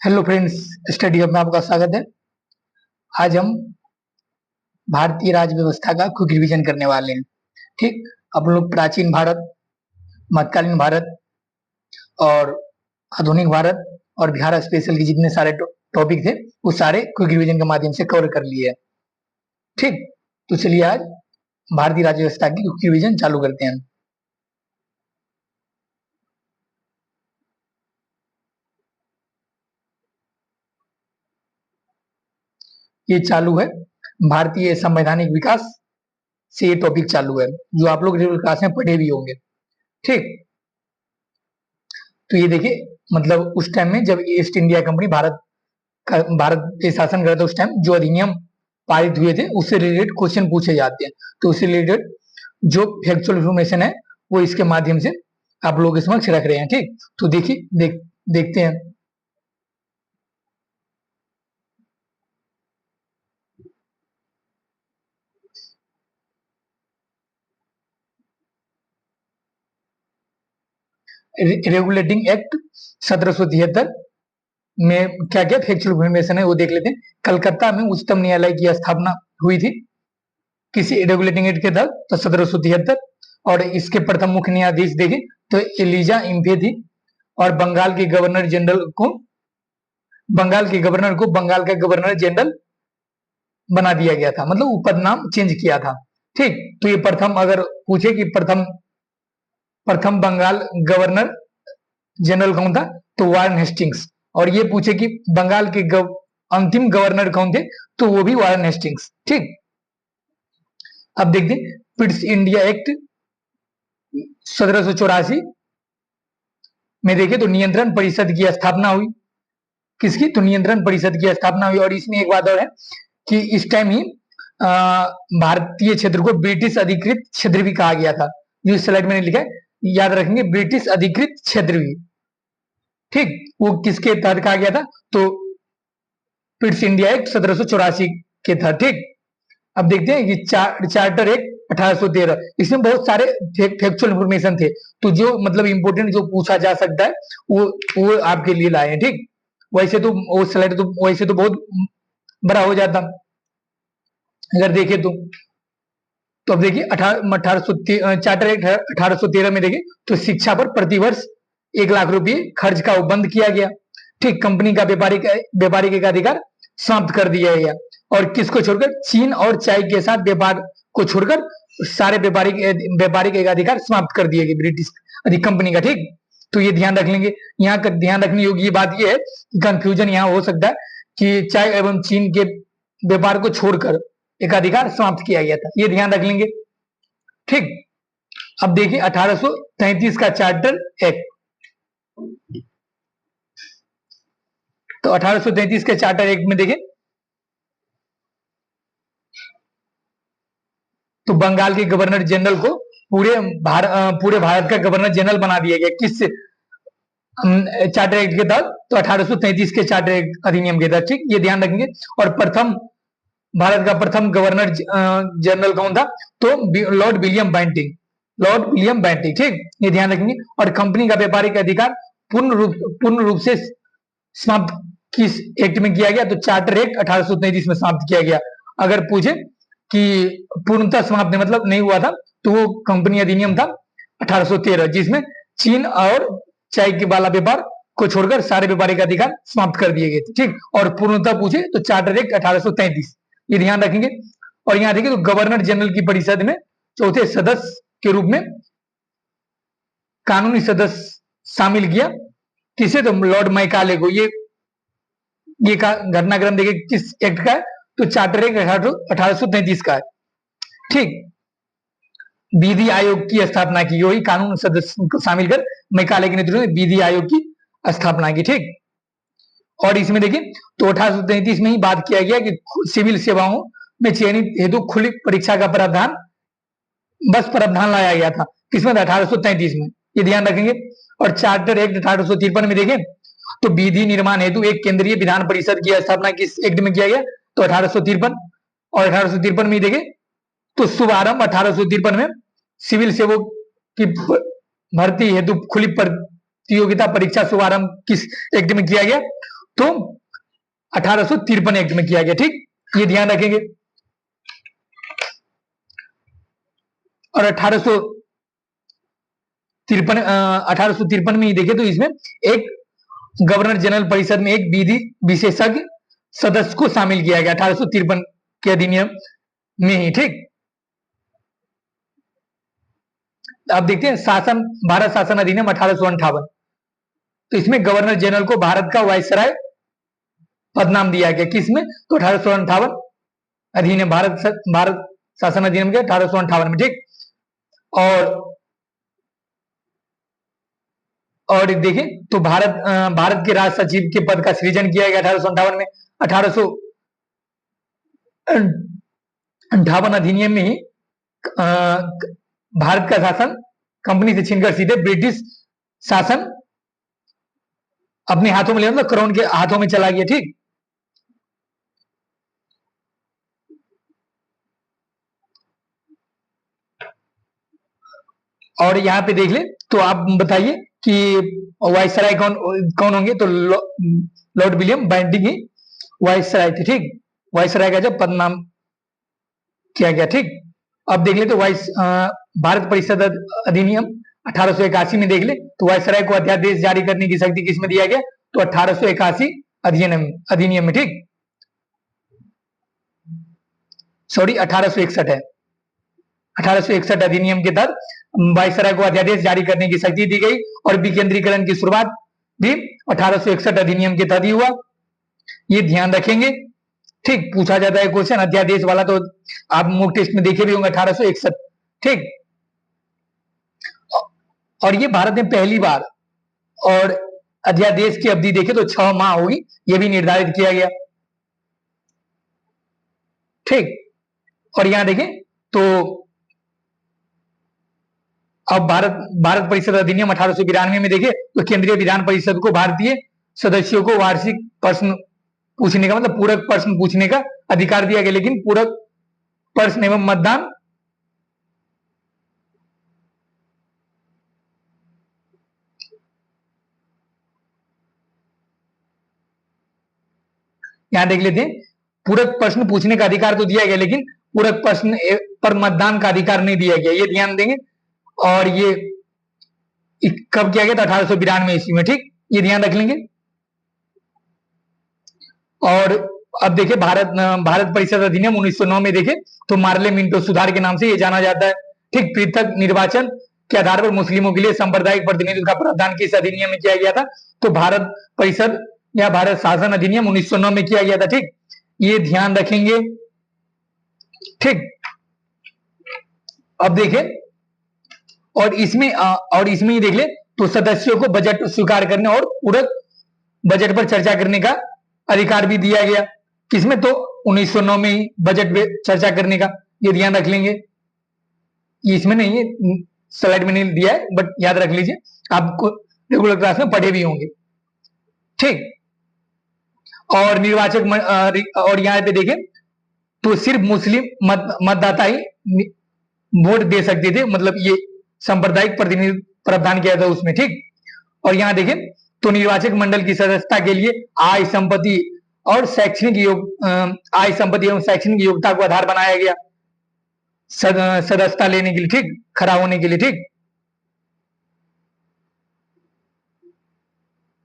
Hello friends, study hub में आपका स्वागत है। आज हम भारतीय राज्य व्यवस्था का क्विक रिवीजन करने वाले हैं। ठीक, आप लोग प्राचीन भारत, मध्यकालीन भारत और आधुनिक भारत और बिहार स्पेशल के जितने सारे टॉपिक थे वो सारे क्विक रिवीजन के माध्यम से कवर कर लिए हैं। ठीक, तो चलिए आज भारतीय राज्य व्यवस्था की क्विक रिवीजन चालू करते हैं। ये चालू है भारतीय संवैधानिक विकास से, ये टॉपिक चालू है जो आप लोग रेगुलर क्लास में पढ़े भी होंगे। ठीक, तो ये देखिए, मतलब उस टाइम में जब ईस्ट इंडिया कंपनी भारत पे शासन कर रहा था, उस टाइम जो अधिनियम पारित हुए थे उससे रिलेटेड क्वेश्चन पूछे जाते हैं। तो उससे रिलेटेड जो फैक्चुअल इंफॉर्मेशन है वो इसके माध्यम से आप लोगों के समक्ष रख रहे हैं। ठीक, तो देखिए देखते हैं। रेगुलेटिंग एक्ट 1773 में क्या क्या फैक्चुअल इंफॉर्मेशन है वो देख लेते हैं। कलकत्ता में उच्चतम न्यायालय की स्थापना हुई थी किसी रेगुलेटिंग एक्ट के तहत, तो 1773। और इसके प्रथम मुख्य न्यायाधीश देखें तो एलिजा इम्फे थी। और बंगाल के गवर्नर बंगाल का गवर्नर जनरल बना दिया गया था, मतलब ऊपर नाम चेंज किया था। ठीक, तो ये प्रथम, अगर पूछे कि प्रथम प्रथम बंगाल गवर्नर जनरल कौन था, तो वारन हेस्टिंग्स। और ये पूछे कि बंगाल के अंतिम गवर्नर कौन थे, तो वो भी वारन हेस्टिंग्स। ठीक, अब देखते हैं पिट्स इंडिया एक्ट 1784 में देखें तो नियंत्रण परिषद की स्थापना हुई। किसकी? तो नियंत्रण परिषद की स्थापना हुई। और इसमें एक बात और है कि इस टाइम ही भारतीय क्षेत्र को ब्रिटिश अधिकृत क्षेत्र भी कहा गया था। जो इस स्लाइड में लिखा है, याद रखेंगे, ब्रिटिश अधिकृत क्षेत्र भी। ठीक, वो किसके तहत कहा गया था? तो पिट्स इंडिया एक्ट 1784 के तहत। ठीक, अब देखते हैं कि चार्टर एक्ट 1813, इसमें बहुत सारे फैक्चुअल इंफॉर्मेशन थे। तो जो मतलब इंपोर्टेंट जो पूछा जा सकता है वो आपके लिए लाए हैं। ठीक, वैसे तो वो स्लाइड तो वैसे तो बहुत बड़ा हो जाता अगर देखे तो अब देखिए चार्टर एक्ट 1813 में देखिए तो शिक्षा पर प्रतिवर्ष 1 लाख रुपए खर्च का बंद किया गया। ठीक, कंपनी का व्यापारिक एकाधिकार समाप्त कर दिया गया। और किसको छोड़कर? चीन और चाय के साथ व्यापार को छोड़कर सारे व्यापारिक एकाधिकार समाप्त कर दिए गए ब्रिटिश कंपनी का। ठीक, तो ये ध्यान रख लेंगे। यहाँ ध्यान रखने योग्य बात यह है कि कंफ्यूजन यहाँ हो सकता है कि चाय एवं चीन के व्यापार को छोड़कर एकाधिकार समाप्त किया गया था, ये ध्यान रख लेंगे। ठीक, अब देखिए 1833 का चार्टर एक्ट। तो 1833 के चार्टर एक्ट में देखें तो बंगाल के गवर्नर जनरल को पूरे भारत का गवर्नर जनरल बना दिया गया। किस चार्टर एक्ट के तहत? तो 1833 के चार्टर एक्ट अधिनियम के तहत। ठीक, ये ध्यान रखेंगे। और भारत का प्रथम गवर्नर जनरल कौन था? तो लॉर्ड विलियम बेंटिंग। ठीक, ये ध्यान रखेंगे। और कंपनी का व्यापारिक अधिकार पूर्ण रूप से समाप्त किस एक्ट में किया गया? तो चार्टर एक्ट 1833 में समाप्त किया गया। अगर पूछे कि पूर्णतः समाप्त मतलब नहीं हुआ था, तो वो कंपनी अधिनियम था 1813, जिसमें चीन और चाय के वाला व्यापार को छोड़कर सारे व्यापारिक अधिकार समाप्त कर दिए गए थे। ठीक, और पूर्णतः पूछे तो चार्टर एक्ट 1833, ये ध्यान रखेंगे। और यहां देखिए तो गवर्नर जनरल की परिषद में चौथे सदस्य के रूप में कानूनी सदस्य शामिल किया। किसे? तो लॉर्ड मैकाले को। ये घटनाक्रम देखिए किस एक्ट का है? तो चार्टर एक्ट 1833 का है। ठीक, विधि आयोग की स्थापना की गई, कानून सदस्य को शामिल कर मैकाले के नेतृत्व में विधि आयोग की स्थापना की। ठीक, और इसमें देखिए तो 1833 में ही बात किया गया कि सिविल सेवाओं में चयनित हेतु खुली परीक्षा का प्रावधान लाया गया था। किसमें? 1833 में, ये ध्यान रखेंगे। और चार्टर एक्ट 1853 में देखें तो विधि निर्माण हेतु एक केंद्रीय विधान परिषद की स्थापना किस एक्ट में किया गया? तो 1853। और 1853 में देखें तो शुभारंभ 1853 में सिविल सेवक की भर्ती हेतु खुली प्रतियोगिता परीक्षा शुभारंभ किस एक्ट में किया गया? तो 1853 एक्ट में किया गया। ठीक, ये ध्यान रखेंगे। और 1853 में ही देखे तो इसमें एक गवर्नर जनरल परिषद में एक विधि विशेषज्ञ सदस्य को शामिल किया गया 1853 के अधिनियम में ही। ठीक, आप देखते हैं शासन, भारत शासन अधिनियम 1858, तो इसमें गवर्नर जनरल को भारत का वायसराय पद नाम दिया गया। किसमें? तो 1858 अधिनियम, भारत शासन अधिनियम के 1858 में। ठीक, और देखें तो भारत के राज सचिव के पद का सृजन किया गया 1858 में। 1858 अधिनियम में ही भारत का शासन कंपनी से छीनकर सीधे ब्रिटिश शासन अपने हाथों में ले, मतलब क्राउन के हाथों में चला गया। ठीक, और यहाँ पे देख ले तो आप बताइए कि वायसराय कौन कौन होंगे? तो लॉर्ड विलियम बेंटिंक ही वायसराय थे। ठीक, वायसराय का जब पद नाम किया गया। ठीक, अब देख ले तो भारत परिषद अधिनियम 1881 में देख ले तो वायसराय को अध्यादेश जारी करने की शक्ति किसमें दिया गया? तो 1881 अधिनियम में। ठीक, सॉरी 1861 है। 1861 अधिनियम के तहत वायसराय को अध्यादेश जारी करने की शक्ति दी गई और विकेंद्रीकरण की शुरुआत भी 1861 अधिनियम के तहत ही हुआ। ये ध्यान रखेंगे। ठीक, पूछा जाता है क्वेश्चन अध्यादेश वाला, तो आप मॉक टेस्ट में देखे भी होंगे 1861। ठीक, और ये भारत में पहली बार, और अध्यादेश की अवधि देखे तो 6 माह होगी, ये भी निर्धारित किया गया। ठीक, और यहां देखें तो अब भारत परिषद अधिनियम 1892 में देखे तो केंद्रीय विधान परिषद को भारतीय सदस्यों को वार्षिक प्रश्न पूछने का, मतलब पूरक प्रश्न पूछने का अधिकार दिया गया। लेकिन पूरक प्रश्न एवं मतदान यहां देख लेते हैं, पूरक प्रश्न पूछने का अधिकार तो दिया गया, लेकिन पूरक प्रश्न पर मतदान का अधिकार नहीं दिया गया। ये ध्यान देंगे। और ये कब किया गया था? 1892 ईस्वी में। ठीक, ये ध्यान रख लेंगे। और अब देखें भारत परिषद अधिनियम 1909 में देखें तो मार्ले मिंटो सुधार के नाम से ये जाना जाता है। ठीक, पृथक निर्वाचन के आधार पर मुस्लिमों के लिए सांप्रदायिक प्रतिनिधित्व का प्रावधान किस अधिनियम में किया गया था? तो भारत परिषद या भारत शासन अधिनियम 1909 में किया गया था। ठीक, ये ध्यान रखेंगे। ठीक, अब देखें और इसमें ही देख ले तो सदस्यों को बजट स्वीकार करने और पूरक बजट पर चर्चा करने का अधिकार भी दिया गया। किसमें? तो 1909 में ही बजट पे चर्चा करने का। ये ध्यान रख लेंगे। इसमें नहीं है, स्लाइड में नहीं दिया है, बट याद रख लीजिए, आपको रेगुलर क्लास में पढ़े भी होंगे। ठीक, और निर्वाचक और यहाँ पे देखें तो सिर्फ मुस्लिम मतदाता ही वोट दे सकते थे, मतलब ये सांप्रदायिक प्रतिनिधित्व प्रावधान किया था उसमें। ठीक, और यहाँ देखें तो निर्वाचक मंडल की सदस्यता के लिए आय संपत्ति और आय संपत्ति एवं शैक्षणिक योग्यता को आधार बनाया गया सदस्यता लेने के लिए। ठीक, खड़ा होने के लिए। ठीक,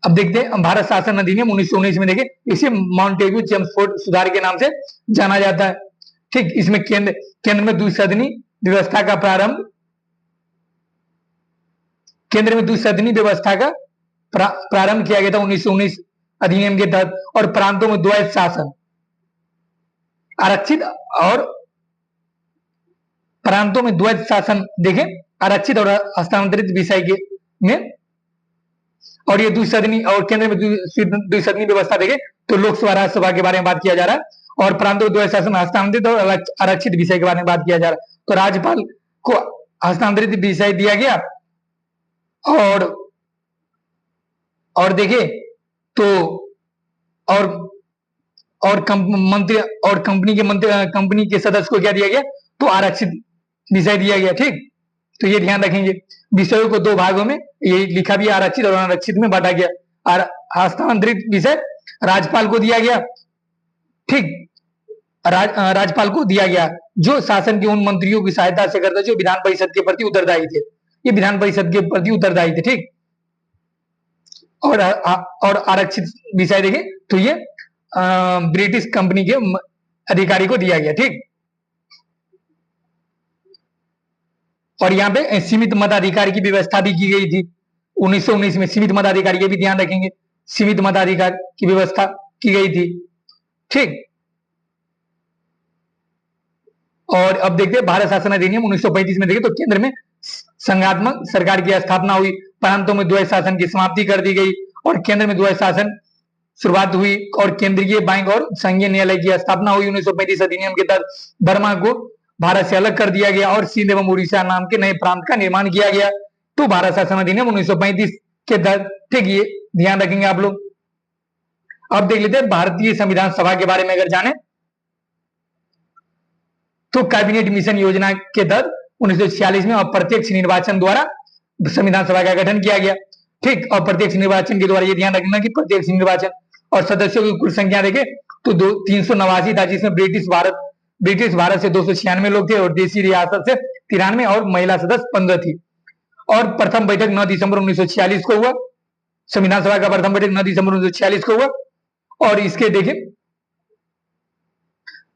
अब देखते हैं भारत शासन अधिनियम 1919 में देखें, इसे माउंटेग्यू चेम्सफोर्ड सुधार के नाम से जाना जाता है। ठीक, इसमें केंद्र में द्विसदनी व्यवस्था का प्रारंभ किया गया था 1919 अधिनियम के तहत। और प्रांतों में द्वैत शासन आरक्षित और प्रांतों में द्वैत शासन देखें, आरक्षित और हस्तांतरित विषय के में। और ये द्विसदनी और केंद्र में द्विसदनी व्यवस्था देखें तो लोकसभा राज्यसभा के बारे में बात किया जा रहा है, और प्रांतों द्वैत शासन हस्तांतरित और आरक्षित विषय के बारे में बात किया जा रहा है। तो राज्यपाल को हस्तांतरित विषय दिया गया, और देखे तो और कंपनी के सदस्य को क्या दिया गया? तो आरक्षित विषय दिया गया। ठीक, तो ये ध्यान रखेंगे। विषयों को 2 भागों में ये लिखा भी आरक्षित और अनारक्षित में बांटा गया। हस्तांतरित विषय राज्यपाल को दिया गया। ठीक, राज्यपाल को दिया गया, जो शासन के उन मंत्रियों की सहायता से करता जो विधान परिषद के प्रति उत्तरदायी थे। ये विधान परिषद के प्रति उत्तरदायी थे। ठीक, और आरक्षित विषय देखें तो ये ब्रिटिश कंपनी के अधिकारी को दिया गया। ठीक, और यहाँ पे सीमित मताधिकार की व्यवस्था भी की गई थी 1919 में। सीमित मताधिकार, ये भी ध्यान रखेंगे, सीमित मताधिकार की व्यवस्था की गई थी। ठीक, और अब देखते हैं भारत शासन अधिनियम 1935 में देखें तो केंद्र में संघात्मक सरकार की स्थापना हुई, प्रांतों में द्वैध शासन की समाप्ति कर दी गई और केंद्र में द्वैध शासन शुरुआत हुई और केंद्रीय बैंक और संघीय न्यायालय की स्थापना हुई। 1935 अधिनियम के तहत बर्मा को भारत से अलग कर दिया गया और सिंध एवं उड़ीसा नाम के नए प्रांत का निर्माण किया गया। तो भारत शासन अधिनियम 1935 के तहत, ठीक, ये ध्यान रखेंगे आप लोग। अब देख लेते हैं भारतीय संविधान सभा के बारे में अगर जाने तो कैबिनेट मिशन योजना के तहत 1946 में अप्रत्यक्ष निर्वाचन द्वारा संविधान सभा का गठन किया गया। ठीक, अप्रत्यक्ष निर्वाचन के द्वारा, ये ध्यान रखना कि प्रत्यक्ष निर्वाचन, और सदस्यों की कुल संख्या देखें तो 389 था, जिसमें ब्रिटिश भारत से 296 लोग थे और देशी रियासत से 93 और महिला सदस्य 15 थी। और प्रथम बैठक 9 दिसंबर 1946 को हुआ। संविधान सभा का प्रथम बैठक 9 दिसंबर 1946 को हुआ। और इसके देखें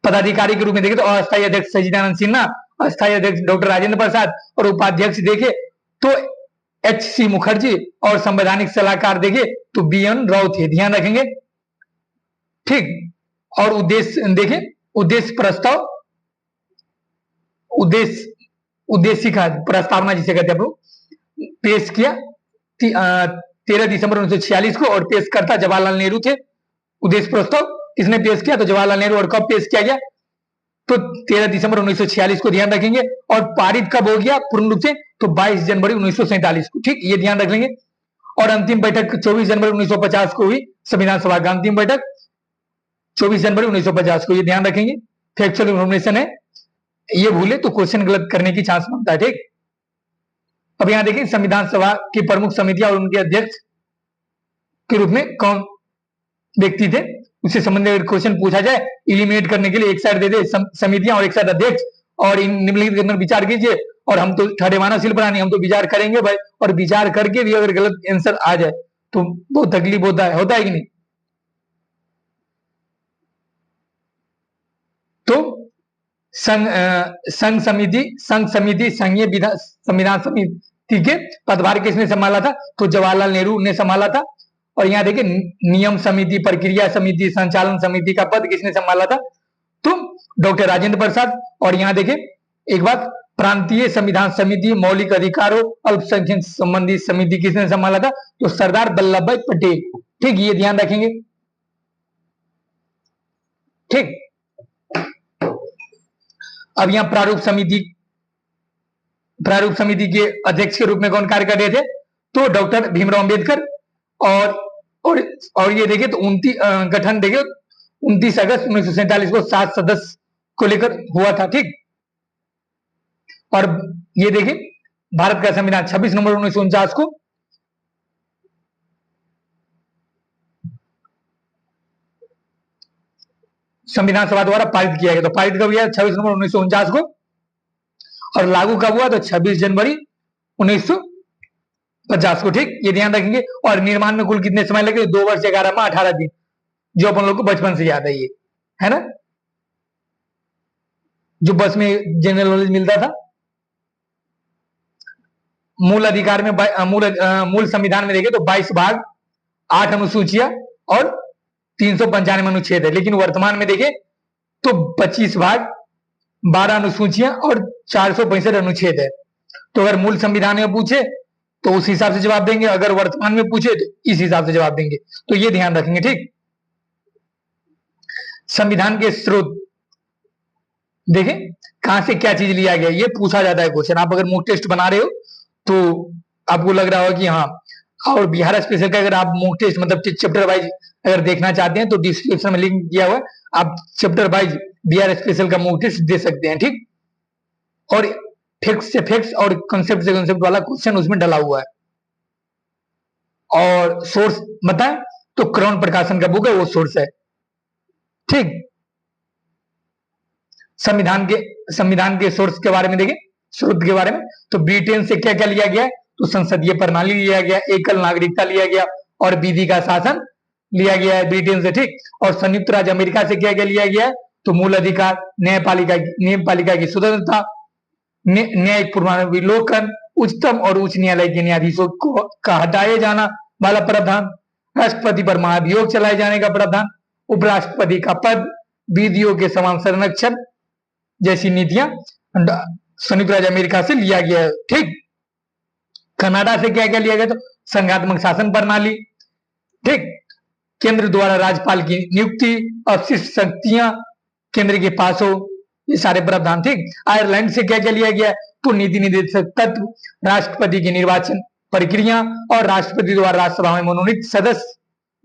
पदाधिकारी के रूप में देखें तो अस्थायी अध्यक्ष सच्चिदानंद सिन्हा, अस्थायी अध्यक्ष डॉक्टर राजेंद्र प्रसाद और उपाध्यक्ष देखे तो एच.सी. मुखर्जी और संवैधानिक सलाहकार देखे तो बी.एन. राव थे। ध्यान रखेंगे। ठीक, और उद्देश्य देखें, उद्देश्य प्रस्ताव, उद्देशिका प्रस्तावना जिसे कहते हैं आप लोग, पेश किया 13 दिसंबर 1946 को और पेश करता जवाहरलाल नेहरू थे। उद्देश्य प्रस्ताव किसने पेश किया? तो जवाहरलाल नेहरू। और कब पेश किया गया? तो 13 दिसंबर 1946 को। ध्यान रखेंगे। और पारित कब हो गया पूर्ण रूप से? तो 22 जनवरी 1947 को। ठीक, ये ध्यान रख लेंगे। और अंतिम बैठक 24 जनवरी 1950 को हुई। संविधान सभा का अंतिम बैठक 24 जनवरी 1950 को। ये ध्यान रखेंगे, फैक्चुअल इंफॉर्मेशन है, ये भूले तो क्वेश्चन गलत करने की चांस बनता है। ठीक, अब यहां देखिए संविधान सभा की प्रमुख समितियां और उनके अध्यक्ष के रूप में कौन व्यक्ति थे, उससे संबंधित क्वेश्चन पूछा जाए, इलिमिनेट करने के लिए एक साइड दे दे समितियां और एक साइड अध्यक्ष, और इन निम्नलिखित के अंदर विचार कीजिए। और हम तो ठडेवाना सिल पर नहीं, हम तो विचार करेंगे भाई, और विचार करके भी अगर गलत आंसर आ जाए तो बहुत तकलीफ होता है कि नहीं। तो संघ समिति संघीय संविधान समिति के पदभार किसने संभाला था? तो जवाहरलाल नेहरू ने संभाला था। और यहाँ देखिए नियम समिति, प्रक्रिया समिति, संचालन समिति का पद किसने संभाला था? तो डॉक्टर राजेंद्र प्रसाद। और यहाँ देखिए एक बात, प्रांतीय संविधान समिति, मौलिक अधिकारों, अल्पसंख्यक संबंधी समिति किसने संभाला था? तो सरदार वल्लभ भाई पटेल। ठीक, ये ध्यान रखेंगे। ठीक, अब यहाँ प्रारूप समिति के अध्यक्ष के रूप में कौन कार्य कर रहे थे? तो डॉक्टर भीमराव अंबेडकर। और ये देखिए तो गठन देखिए 29 अगस्त 1947 को 7 सदस्य को लेकर हुआ था। ठीक, और ये देखिए भारत का संविधान 26 नवंबर 1949 को संविधान सभा द्वारा पारित किया गया। तो पारित कब किया? 26 नवंबर 1949 को। और लागू कब हुआ? तो 26 जनवरी 1950 को। ठीक, ये ध्यान रखेंगे। और निर्माण में कुल कितने समय लगे? 2 वर्ष 11 माह 18 दिन, जो अपन लोग को बचपन से याद है, ये है ना, जो बस में जनरल नॉलेज मिलता था। मूल अधिकार में मूल संविधान में देखें तो 22 भाग, 8 अनुसूचियां और 395 अनुच्छेद है। लेकिन वर्तमान में देखें तो 25 भाग, 12 अनुसूचियां और 465 अनुच्छेद है। तो अगर मूल संविधान में पूछे तो उस हिसाब से जवाब देंगे, अगर वर्तमान में पूछे तो इस हिसाब से जवाब देंगे। तो ये ध्यान रखेंगे। ठीक, संविधान के स्रोत देखें कहां से क्या चीज लिया गया, ये पूछा जाता है क्वेश्चन। आप अगर मॉक टेस्ट बना रहे हो तो आपको लग रहा होगा कि हाँ, और बिहार स्पेशल का अगर आप मॉक टेस्ट मतलब चैप्टर वाइज अगर देखना चाहते हैं तो डिस्क्रिप्शन में लिंक दिया हुआ है, आप चैप्टर वाइज बिहार स्पेशल का मॉक टेस्ट दे सकते हैं। ठीक, और फैक्ट से फैक्ट्स और कॉन्सेप्ट से कॉन्सेप्ट वाला क्वेश्चन उसमें डला हुआ है। और सोर्स बताएं तो क्राउन प्रकाशन का बुक है, वो सोर्स है। ठीक, संविधान के सोर्स के बारे में देखें, स्रोत के बारे में, तो ब्रिटेन से क्या क्या लिया गया है, तो संसदीय प्रणाली लिया गया, एकल नागरिकता लिया गया और विधि का शासन लिया गया है ब्रिटेन से। ठीक, और संयुक्त राज्य अमेरिका से क्या क्या लिया गया है, तो मूल अधिकार, न्यायपालिका की स्वतंत्रता, न्यायिक पूर्वावलोकन, उच्चतम और उच्च न्यायालय के न्यायाधीशों को का हटाए जाना वाला प्रावधान, राष्ट्रपति पर महाभियोग चलाए जाने का प्रावधान, उपराष्ट्रपति का पद, विधियों के समान संरक्षण जैसी नीतियां संयुक्त राज्य अमेरिका से लिया गया है। ठीक, कनाडा से क्या क्या लिया गया, तो संघात्मक शासन प्रणाली। ठीक, केंद्र द्वारा राज्यपाल की नियुक्ति, अवशिष्ट शक्तियां केंद्र के पास हो, ये सारे प्रावधान। ठीक, आयरलैंड से क्या क्या लिया गया, तो नीति निर्देशक तत्व, राष्ट्रपति की निर्वाचन प्रक्रिया और राष्ट्रपति द्वारा राज्यसभा में मनोनीत सदस्य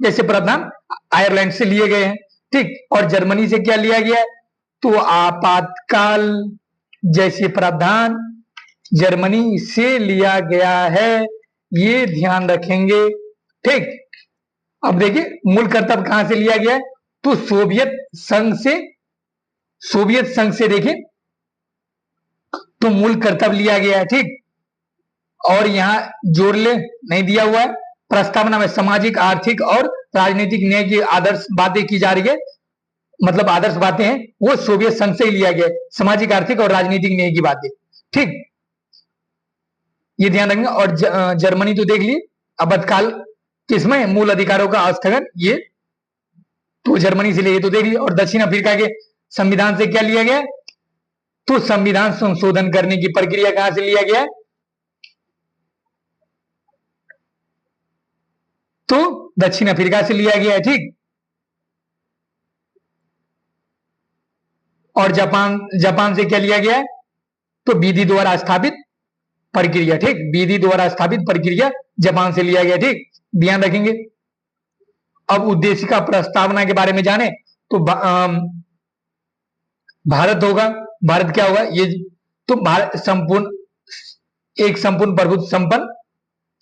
जैसे प्रावधान आयरलैंड से लिए गए हैं। ठीक, और जर्मनी से क्या लिया गया, तो आपातकाल जैसे प्रावधान जर्मनी से लिया गया है, ये ध्यान रखेंगे। ठीक, अब देखिए मूल कर्तव्य कहां से लिया गया है, तो सोवियत संघ से देखिए तो मूल कर्तव्य लिया गया है। ठीक, और यहां जोड़ ले नहीं दिया हुआ है, प्रस्तावना में सामाजिक, आर्थिक और राजनीतिक न्याय की आदर्श बातें की जा रही है, मतलब आदर्श बातें हैं वो सोवियत संघ से ही लिया गया, सामाजिक, आर्थिक और राजनीतिक न्याय की बातें। ठीक, ये ध्यान रखना। और जर्मनी तो देख लिए, आपातकाल किसमें, मूल अधिकारों का स्थगन, ये तो जर्मनी से लिए तो देख लिए। और दक्षिण अफ्रीका के संविधान से क्या लिया गया, तो संविधान संशोधन करने की प्रक्रिया कहां से लिया गया, तो दक्षिण अफ्रीका से लिया गया है। ठीक, और जापान से क्या लिया गया है, तो विधि द्वारा स्थापित प्रक्रिया। ठीक, विधि द्वारा स्थापित प्रक्रिया जापान से लिया गया। ठीक, ध्यान रखेंगे। अब उद्देशिका प्रस्तावना के बारे में जाने तो भारत होगा, भारत क्या होगा ये, तो भारत एक संपूर्ण प्रभुत्व संपन्न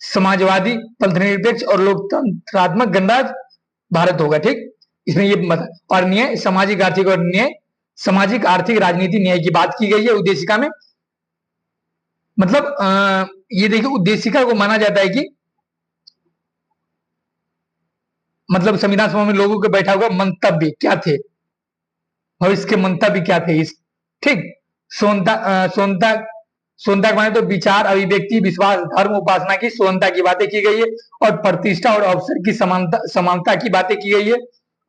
समाजवादी, पंथनिरपेक्ष और लोकतंत्रात्मक गणराज्य भारत होगा। ठीक, इसमें ये मत, और न्याय, सामाजिक, आर्थिक और न्याय, सामाजिक, आर्थिक, राजनीति, न्याय की बात की गई है उद्देशिका में। मतलब ये देखिए उद्देशिका को माना जाता है कि मतलब संविधान सभा में लोगों के बैठा हुआ मंतव्य क्या थे, भविष्य के मंतव्य क्या थे इस। ठीक, स्वतंत्रता माने तो विचार, अभिव्यक्ति, विश्वास, धर्म, उपासना की स्वतंत्रता की बातें की गई है, और प्रतिष्ठा और अवसर की समानता की बातें की गई है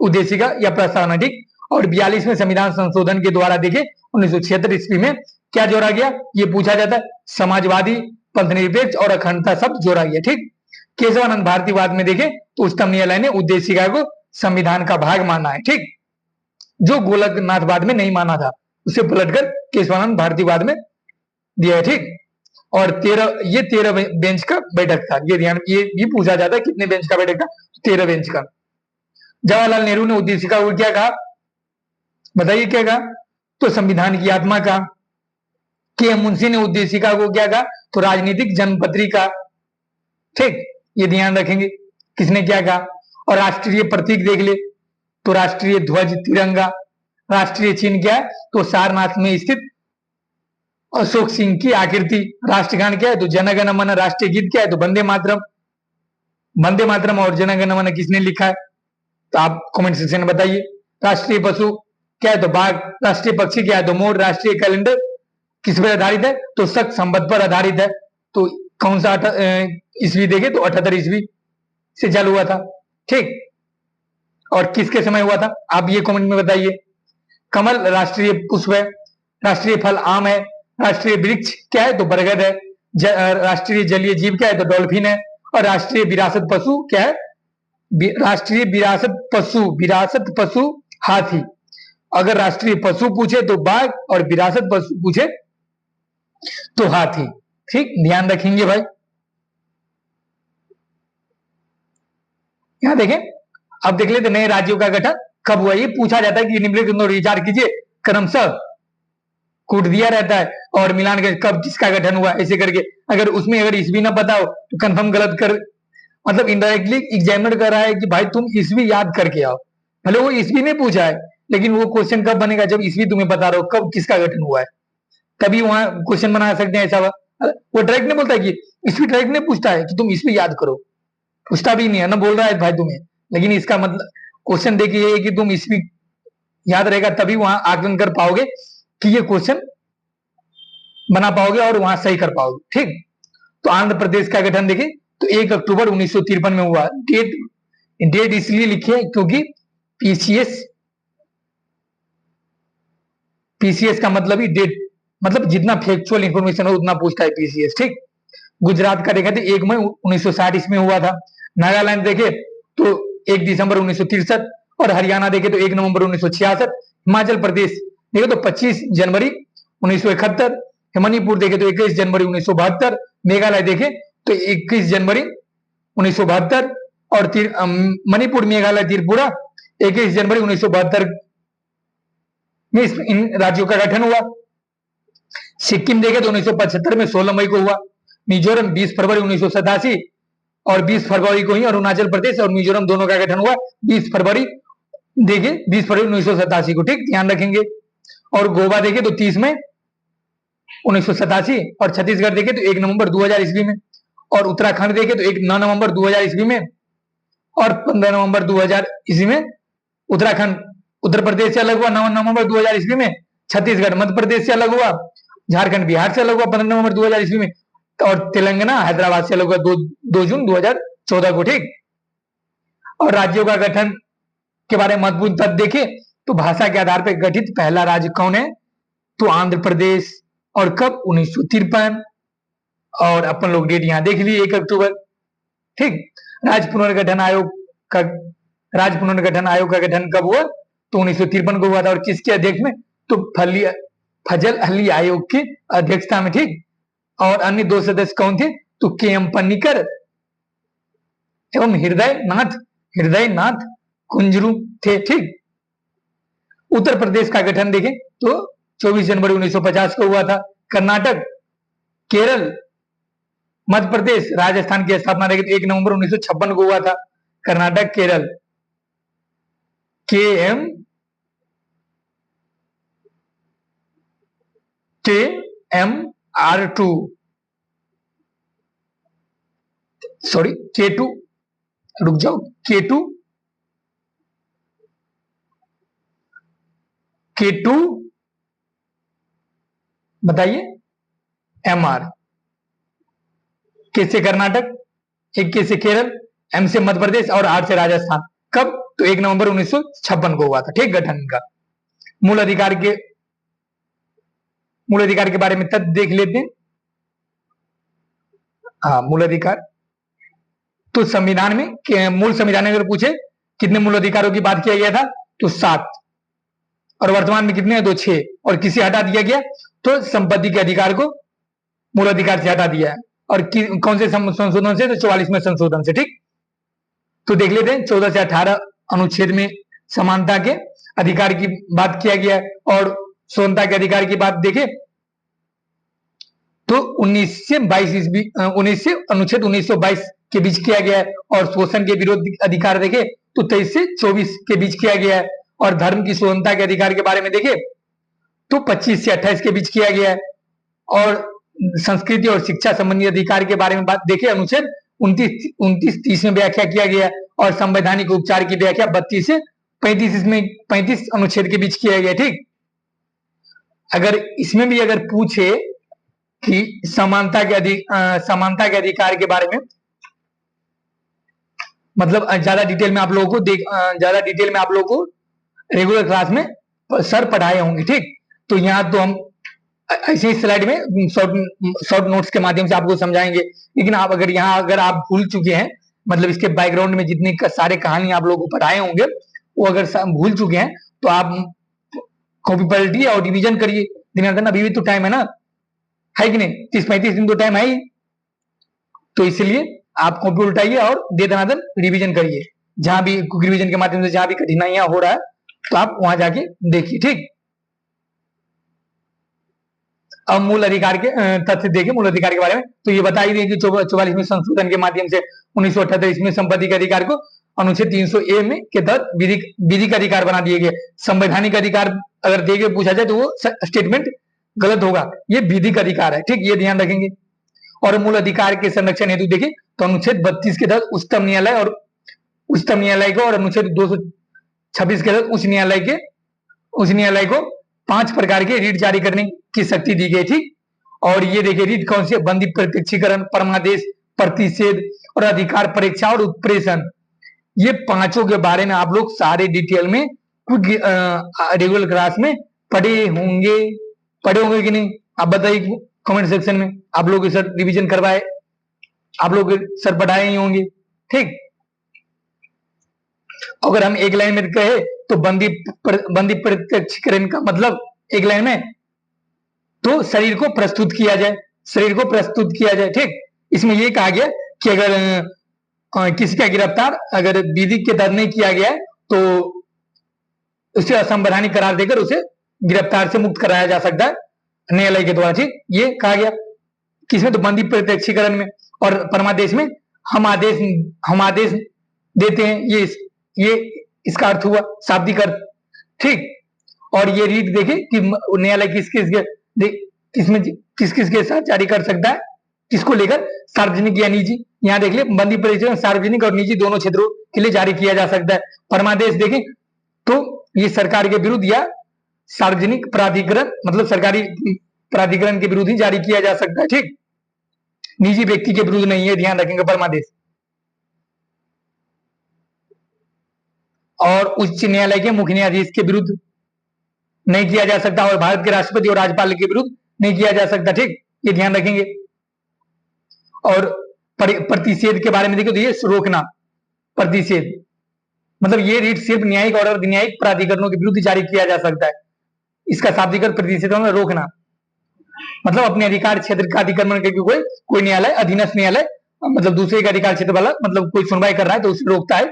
उद्देशिका या प्रस्तावना। ठीक, और 42 में संविधान संशोधन के द्वारा देखे 1976 ईस्वी में क्या जोड़ा गया, ये पूछा जाता है, समाजवादी, पंथनिरपेक्ष और अखंडता शब्द जोड़ा गया। ठीक, केशवानंद भारतीवाद में देखे तो उच्चतम न्यायालय ने उद्देशिका को संविधान का भाग माना है। ठीक, जो गोलकनाथवाद में नहीं माना था उसे पलटकर केशवानंद भारतीवाद में दिया है। ठीक, और 13 बेंच का बैठक था, ये ध्यान, ये भी पूछा जाता है कितने बेंच का बैठक था, 13 बेंच का। जवाहरलाल नेहरू ने उद्देशिका को क्या कहा, बताइए क्या कहा, तो संविधान की आत्मा का। के मुंशी ने उद्देशिका को क्या कहा, तो राजनीतिक जनपत्री का। ठीक, ये ध्यान रखेंगे किसने क्या कहा। और राष्ट्रीय प्रतीक देख ले तो राष्ट्रीय ध्वज तिरंगा, राष्ट्रीय चिन्ह क्या है, तो सारनाथ में स्थित अशोक सिंह की आकृति, राष्ट्रगान क्या है, तो जनगण मन, राष्ट्रीय गीत क्या है, तो वंदे मातरम। वंदे मातरम और जनगण मन किसने लिखा है, तो आप कमेंट सेक्शन में बताइए। राष्ट्रीय पशु क्या है, तो बाघ। राष्ट्रीय पक्षी क्या है, तो मोर। राष्ट्रीय कैलेंडर किस पर आधारित है, तो शक संवत पर आधारित है। तो कौन सा ईस्वी देखे, तो 78 ईस्वी से चालू हुआ था। ठीक, और किसके समय हुआ था, आप ये कमेंट में बताइए। कमल राष्ट्रीय पुष्प है, राष्ट्रीय फल आम है, राष्ट्रीय वृक्ष क्या है, तो बरगद है, राष्ट्रीय जलीय जीव क्या है, तो डॉल्फिन है, और राष्ट्रीय विरासत पशु क्या है, राष्ट्रीय विरासत पशु हाथी। अगर राष्ट्रीय पशु पूछे तो बाघ और विरासत पशु पूछे तो हाथी। ठीक, ध्यान रखेंगे भाई। यहां देखें, अब देख लेते नए राज्यों का गठन कब हुआ, ये पूछा जाता है कि निम्नलिखित विचार कीजिए, क्रमशः कूट दिया रहता है और मिलान के कब किसका गठन हुआ ऐसे करके। अगर उसमें ईस्वी ना पता हो तो कंफर्म गलत कर, मतलब इनडायरेक्टली एग्जामिनर कर रहा है कि भाई तुम ईस्वी याद करके आओ। भले वो ईस्वी में पूछा है, लेकिन वो क्वेश्चन कब बनेगा जब ईस्वी तुम्हें पता रहो कब किसका गठन हुआ है, तभी वहां क्वेश्चन बना सकते हैं। ऐसा वो डायरेक्ट नहीं बोलता है कि ईस्वी, डायरेक्ट नहीं पूछता है कि तुम ईस्वी याद करो, पूछता भी नहीं है ना, बोल रहा है भाई तुम्हें। लेकिन इसका मतलब क्वेश्चन देखिए ये कि तुम ईस्वी याद रहेगा तभी वहां आकलन कर पाओगे कि ये क्वेश्चन बना पाओगे और वहां सही कर पाओगे। ठीक, तो आंध्र प्रदेश का गठन देखिए तो 1 अक्टूबर 1953 में हुआ। डेट इसलिए लिखी है क्योंकि पीसीएस का मतलब ही डेट, मतलब जितना फैक्चुअल इंफॉर्मेशन हो उतना पूछता है पीसीएस। ठीक, गुजरात का देखा तो 1 मई 1960 इसमें हुआ था। नागालैंड देखे तो 1 दिसंबर 1963 और हरियाणा देखे तो 1 नवंबर 1966। हिमाचल प्रदेश देखे तो 25 जनवरी 1971। मणिपुर देखे तो 21 जनवरी 1972। मेघालय देखे तो 21 जनवरी 1972 और मणिपुर मेघालय त्रिपुरा 21 जनवरी 1972 में इन राज्यों का गठन हुआ। सिक्किम देखे तो 1975 में 16 मई को हुआ। मिजोरम 20 फरवरी 1987 और 20 फरवरी को ही अरुणाचल प्रदेश और मिजोरम दोनों का गठन हुआ 20 फरवरी, देखिए 20 फरवरी 1987 को। ठीक, ध्यान रखेंगे। और गोवा देखे तो 30 मई 1987 और छत्तीसगढ़ देखे तो 1 नवंबर 2000 ईस्वी में और उत्तराखंड देखे तो 9 नवंबर 2000 ईस्वी में और 15 नवंबर 2000 ईस्वी में उत्तराखंड उत्तर प्रदेश से अलग हुआ 9 नवंबर 2000 ईस्वी में। छत्तीसगढ़ मध्य प्रदेश से अलग हुआ, झारखंड बिहार से अलग हुआ 15 नवंबर 2000 ईस्वी में और तेलंगाना हैदराबाद से अलग हुआ 2 जून 2014 को। ठीक, और राज्यों का गठन के बारे में महत्वपूर्ण तथ्य देखे तो भाषा के आधार पर गठित पहला राज्य कौन है, तो आंध्र प्रदेश। और कब, 1953। और अपन लोग डेट यहां देख लिए 1 अक्टूबर। ठीक, राज्य पुनर्गठन आयोग का गठन कब हुआ, तो 1953 को हुआ था। और किसके अध्यक्ष में, तो फजल अली आयोग की अध्यक्षता में। ठीक, और अन्य 2 सदस्य कौन थे, तो के.एम. पन्नीकर एवं हृदय नाथ कुंजरू थे। ठीक, उत्तर प्रदेश का गठन देखें तो 24 जनवरी 1950 को हुआ था। कर्नाटक, केरल, मध्य प्रदेश, राजस्थान की स्थापना देखें तो 1 नवंबर 1956 को हुआ था। Karnataka, Kerala, KMR2 sorry K2, रुक जाओ, K2 बताइए, MR, K से कर्नाटक, 1 K से केरल, M से मध्य प्रदेश और R से राजस्थान। कब, तो 1 नवंबर 1956 को हुआ था। ठीक, गठन का मूल अधिकार के बारे में तथ्य देख लेते हैं। हाँ, मूल अधिकार तो संविधान में मूल संविधान में अगर पूछे कितने मूल अधिकारों की बात किया गया था, तो 7 और वर्तमान में कितने हैं, तो 6। और किसे हटा दिया गया, तो संपत्ति के अधिकार को मूल अधिकार से हटा दिया है। और कौन से संशोधन से, तो 44वें संशोधन से। ठीक, तो देख लेते हैं 14 से 18 अनुच्छेद में समानता के अधिकार की बात किया गया है और समानता के अधिकार की बात देखें तो 19 से अनुच्छेद 1922 के बीच किया गया है। और शोषण के विरोध अधिकार देखे तो 23 से 24 के बीच किया गया है। और धर्म की स्वतंत्रता के अधिकार के बारे में देखे तो 25 से 28 के बीच किया गया है। और संस्कृति और शिक्षा संबंधी अधिकार के बारे में बात देखे अनुच्छेद 29-30 में व्याख्या किया गया। और संवैधानिक उपचार की व्याख्या 32 से 35 अनुच्छेद के बीच किया गया। ठीक, अगर इसमें भी अगर पूछे कि समानता के अधिकार के बारे में, मतलब ज्यादा डिटेल में आप लोगों को रेगुलर क्लास में सर पढ़ाए होंगे। ठीक, तो यहाँ तो हम ऐसे ही स्लाइड में शॉर्ट नोट्स के माध्यम से आपको समझाएंगे। लेकिन आप अगर आप भूल चुके हैं, मतलब इसके बैकग्राउंड में जितनी सारे कहानी आप लोगों को पढ़ाए होंगे वो अगर भूल चुके हैं तो आप कॉपी पलटिए और रिवीजन करिए। दिनांकन अभी भी तो टाइम है ना, है कि नहीं, 30-35 दिन तो टाइम है ही। तो इसलिए आप कॉपी उल्टाइए और दे दनादन रिवीजन करिए। जहां भी रिवीजन के माध्यम से जहां भी कठिनाइयां हो रहा है तो आप वहां जाके देखिए। ठीक, अब मूल अधिकार के तथ्य देखें मूल अधिकार के बारे में, तो ये बता ही दिए कि 44वें संशोधन के माध्यम से 1978 इसमें संपत्ति के अधिकार को अनुच्छेद 300A में के तहत विधिक अधिकार बना दिए गए। संवैधानिक अधिकार अगर देके पूछा जाए तो वो स्टेटमेंट गलत होगा, ये विधिक अधिकार है, ठीक, ये ध्यान रखेंगे। और मूल अधिकार के संरक्षण हेतु देखिए तो अनुच्छेद 32 के तहत उच्चतम न्यायालय को और अनुच्छेद 226 के तहत उच्च न्यायालय को 5 प्रकार के रीट जारी करने की शक्ति दी गई थी। और ये देखिए रीट कौन से, बंदी प्रत्यक्षीकरण, परमादेश, प्रतिषेध और अधिकार परीक्षा और उत्प्रेषण, ये पांचों के बारे में आप लोग सारे डिटेल में कुछ रेगुलर क्लास में पढ़े होंगे कि नहीं, आप बताइए कमेंट सेक्शन में। आप लोग सर रिवीजन करवाए, आप लोग सर पढ़ाए ही होंगे, ठीक। अगर हम एक लाइन में कहे तो बंदी प्रत्यक्षीकरण का मतलब एक लाइन में तो शरीर को प्रस्तुत किया जाए, ठीक। इसमें ये कहा गया कि अगर किसी का गिरफ्तार अगर विधि के तहत नहीं किया गया है तो उसे असंवैधानिक करार देकर उसे गिरफ्तार से मुक्त कराया जा सकता है न्यायालय के द्वारा, ठीक। ये कहा गया किसमें, तो बंदी प्रत्यक्षीकरण में। और परमादेश में हम आदेश देते हैं, ये इसका अर्थ हुआ शाब्दिक अर्थ, ठीक। और ये रीट देखे कि न्यायालय किस किस के साथ जारी कर सकता है, किसको लेकर, सार्वजनिक या निजी। यहाँ देख ले बंदी प्रत्यक्षीकरण सार्वजनिक और निजी दोनों क्षेत्रों के लिए जारी किया जा सकता है। परमादेश देखें तो ये सरकार के विरुद्ध या सार्वजनिक प्राधिकरण मतलब सरकारी प्राधिकरण के विरुद्ध ही जारी किया जा सकता है, ठीक, निजी व्यक्ति के विरुद्ध नहीं है, ध्यान रखेंगे परमादेश। और उच्च न्यायालय के मुख्य न्यायाधीश के विरुद्ध नहीं किया जा सकता और भारत के राष्ट्रपति और राज्यपाल के विरुद्ध नहीं किया जा सकता, ठीक, ये ध्यान रखेंगे। और प्रतिषेध के बारे में देखो तो ये रोकना, प्रतिषेध मतलब ये रीट सिर्फ न्यायिक और न्यायिक प्राधिकरणों के विरुद्ध जारी किया जा सकता है। इसका शाब्दिक अर्थ प्रतिषेध में रोकना मतलब अपने अधिकार क्षेत्र का अतिक्रमण करके कोई न्यायालय, अधीनस्थ न्यायालय मतलब दूसरे के अधिकार क्षेत्र वाला मतलब कोई सुनवाई कर रहा है तो उसे रोकता है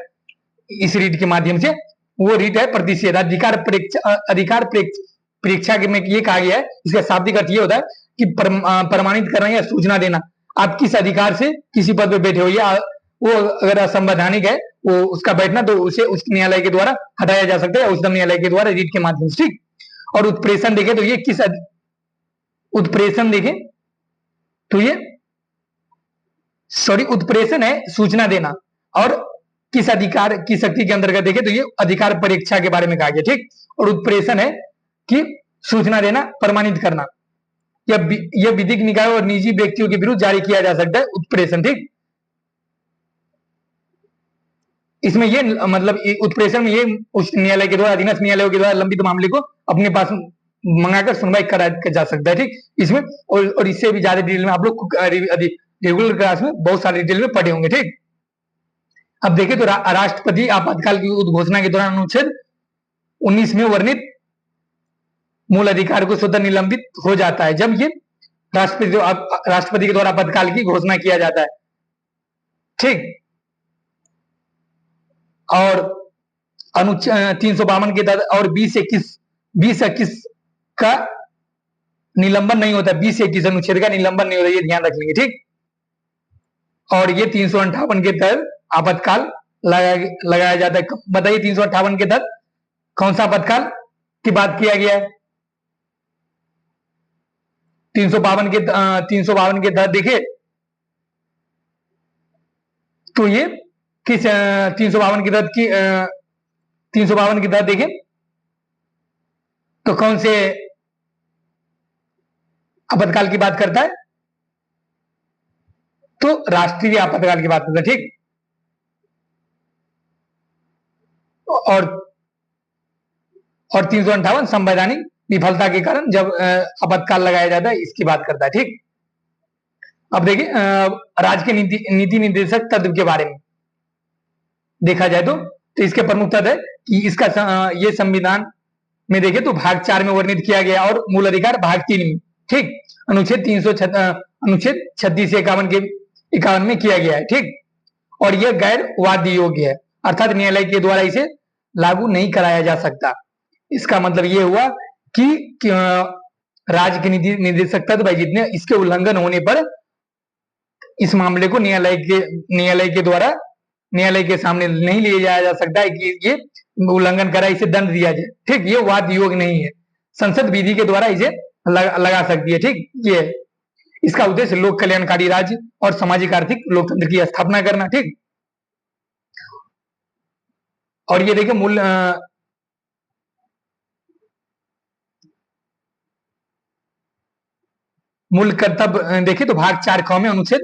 इस रीट के माध्यम से, वो रीट है प्रतिषेध। अधिकार परीक्षा में ये कहा गया है, इसका शाब्दिक अर्थ ये होता है कि प्रमाणित करना या सूचना देना। आप किस अधिकार से किसी पद पर बैठे हो या वो अगर असंवैधानिक है वो उसका बैठना तो उसे उच्च न्यायालय के द्वारा हटाया जा सकता है, उच्चतम न्यायालय के द्वारा रीट के माध्यम से, ठीक। और उत्प्रेषण देखें तो ये उत्प्रेषण है सूचना देना। और किस अधिकार की शक्ति के अंतर्गत देखें तो ये अधिकार परीक्षा के बारे में कहा गया, ठीक। और उत्प्रेषण है कि सूचना देना, प्रमाणित करना, यह विधिक निकाय और निजी व्यक्तियों के विरुद्ध जारी किया जा सकता है उत्प्रेषण, ठीक। इसमें ये मतलब उत्प्रेषण में ये उच्च न्यायालय के द्वारा, अधीनस्थ न्यायालयों के द्वारा लंबित मामले को अपने पास मंगाकर सुनवाई करा जा सकता है, ठीक। इसमें और इससे भी ज्यादा डिटेल में आप लोग रेगुलर क्लास में बहुत सारे डिटेल में पढ़े होंगे, ठीक। अब देखिए तो राष्ट्रपति आपातकाल की उद्घोषणा के दौरान अनुच्छेद 19 में वर्णित मूल अधिकार को स्वतः निलंबित हो जाता है जब ये राष्ट्रपति के द्वारा आपातकाल की घोषणा किया जाता है, ठीक। और अनुच्छेद 352 के तहत और 20-21 का निलंबन नहीं होता, 20-21 अनुच्छेद का निलंबन नहीं होता, ये ध्यान रख लेंगे, ठीक। और ये 358 के तहत आपातकाल लगाया जाता है। बताइए 358 के तहत कौन सा आपातकाल की बात किया गया है? 352 के तहत देखिए तो ये किस 352 के तहत की 352 के तहत देखें तो कौन से आपातकाल की बात करता है? तो राष्ट्रीय आपातकाल की बात करता है, ठीक। और 358 संवैधानिक विफलता के कारण जब आपातकाल लगाया जाता है इसकी बात करता है, ठीक। अब देखिए राज्य के नीति निर्देशक तत्व के बारे में देखा जाए तो इसके प्रमुख तत्व है कि इसका ये संविधान में देखें तो भाग 4 में वर्णित किया गया और मूल अधिकार भाग 3 में, ठीक। अनुच्छेद 36 से 51 में किया गया है, ठीक। और यह गैर वाद्य योग्य है अर्थात न्यायालय के द्वारा इसे लागू नहीं कराया जा सकता। इसका मतलब यह हुआ कि राज्य की निदेशक तत्व जितने इसके उल्लंघन होने पर इस मामले को न्यायालय के सामने नहीं ले जाया जा सकता है कि ये उल्लंघन करा, इसे दंड दिया जाए। ठीक, ये वाद योग नहीं है, संसद विधि के द्वारा इसे लगा सकती है। ठीक, ये इसका उद्देश्य लोक कल्याणकारी राज्य और सामाजिक आर्थिक लोकतंत्र की स्थापना करना। ठीक, और ये देखिए मूल कर्तव्य देखिए तो भाग 4 क में अनुच्छेद